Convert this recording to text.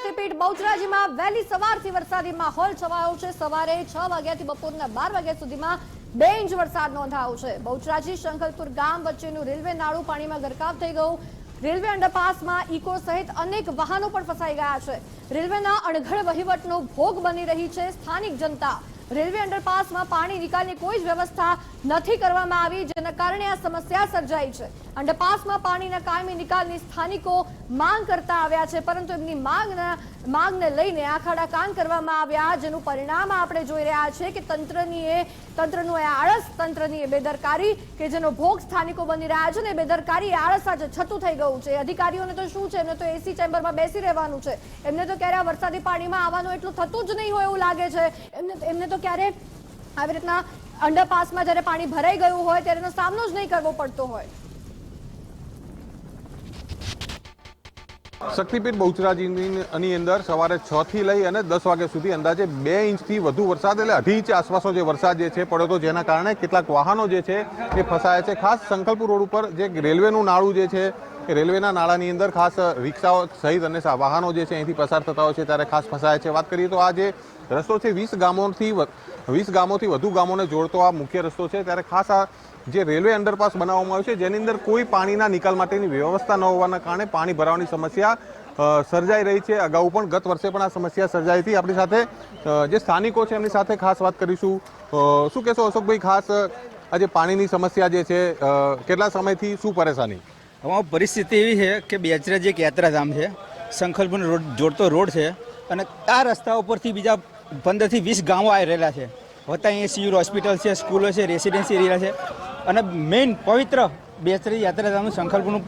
શક્તિપીઠ બહુચરાજીમાં વહેલી સવારથી વરસાદી માહોલ છવાયો છે। સવારે 6 વાગ્યાથી બપોરના 12 વાગ્યા સુધીમાં 2 ઇંચ વરસાદ નોંધાયો છે। બહુચરાજી શંખલપુર ગામ વચ્ચેનું રેલવે નાળું પાણીમાં ગરકાવ થઈ ગયું। રેલવે અંડરપાસમાં ઇકો સહિત અનેક વાહનો પણ ફસાઈ ગયા છે। રેલવેના અણઘડ વહીવટનો ભોગ બની રહી છે સ્થાનિક જનતા। રેલવે અંડરપાસમાં પાણી નિકાલની કોઈ જ વ્યવસ્થા નથી કરવામાં આવી, જેના કારણે આ સમસ્યા સર્જાઈ છે। અંડરપાસમાં પાણીના કાયમી નિકાલની સ્થાનિકો માંગ કરતા આવ્યા છે, પરંતુ એમની માંગને લઈને આખાડાકાન કરવામાં આવ્યા, જેનું પરિણામ આપણે જોઈ રહ્યા છે કે તંત્રનું આળસ, તંત્રની બેદરકારી કે જેનો ભોગ સ્થાનિકો બની રહ્યા છે ને બેદરકારી આળસ આજે છતું થઈ ગયું છે। અધિકારીઓને તો શું છે, એમને તો એસી ચેમ્બરમાં બેસી રહેવાનું છે, એમને તો ક્યારે વરસાદી પાણીમાં આવવાનું એટલું થતું જ નહીં હોય એવું લાગે છે। એમને તો ક્યારે આવી રીતના અંડરપાસમાં જ્યારે પાણી ભરાઈ ગયું હોય ત્યારે એનો સામનો જ નહીં કરવો પડતો હોય। શક્તિપીઠ બહુચરાજીની અંદર સવારે 6 થી લઈ અને 10 વાગ્યા સુધી અંદાજે 2 ઇંચથી વધુ વરસાદ એટલે 2.5 ઇંચ આસપાસનો જે વરસાદ જે છે પડ્યો હતો, જેના કારણે કેટલાક વાહનો જે છે એ ફસાયા છે। ખાસ શંખલપુર રોડ ઉપર જે રેલવેનું નાળું જે છે એ રેલવેના નાળાની અંદર ખાસ રિક્ષાઓ સહિત અને વાહનો જે છે અહીંથી પસાર થતા હોય છે ત્યારે ખાસ ફસાયા છે। વાત કરીએ તો આ જે રસ્તો છે 20 ગામોથી વધુ ગામોને જોડતો આ મુખ્ય રસ્તો છે, ત્યારે ખાસ આ જે રેલવે અંડરપાસ બનાવવામાં આવ્યું છે જેની અંદર કોઈ પાણીના નિકાલ માટેની વ્યવસ્થા ન હોવાના કારણે પાણી ભરાવાની સમસ્યા સર્જાઈ રહી છે। અગાઉ પણ ગત વર્ષે પણ આ સમસ્યા સર્જાઈ હતી। આપણી સાથે જે સ્થાનિકો છે એમની સાથે ખાસ વાત કરીશું। શું કહેશો અશોકભાઈ, ખાસ આજે પાણીની સમસ્યા જે છે કેટલા સમયથી શું પરેશાની? અમારી પરિસ્થિતિ એવી છે કે બેચરાજી એક યાત્રાધામ છે, શંખલપુર રોડ જોડતો રોડ છે અને આ રસ્તા ઉપરથી બીજા 15 થી 20 ગામો આવી રહેલા છે। વત્તા અહીંયા સિવિલ હોસ્પિટલ છે, સ્કૂલો છે, રેસિડેન્સી એરિયા છે અને મેઇન પવિત્ર બેચરાજી યાત્રાધામનું શંખલપુરનું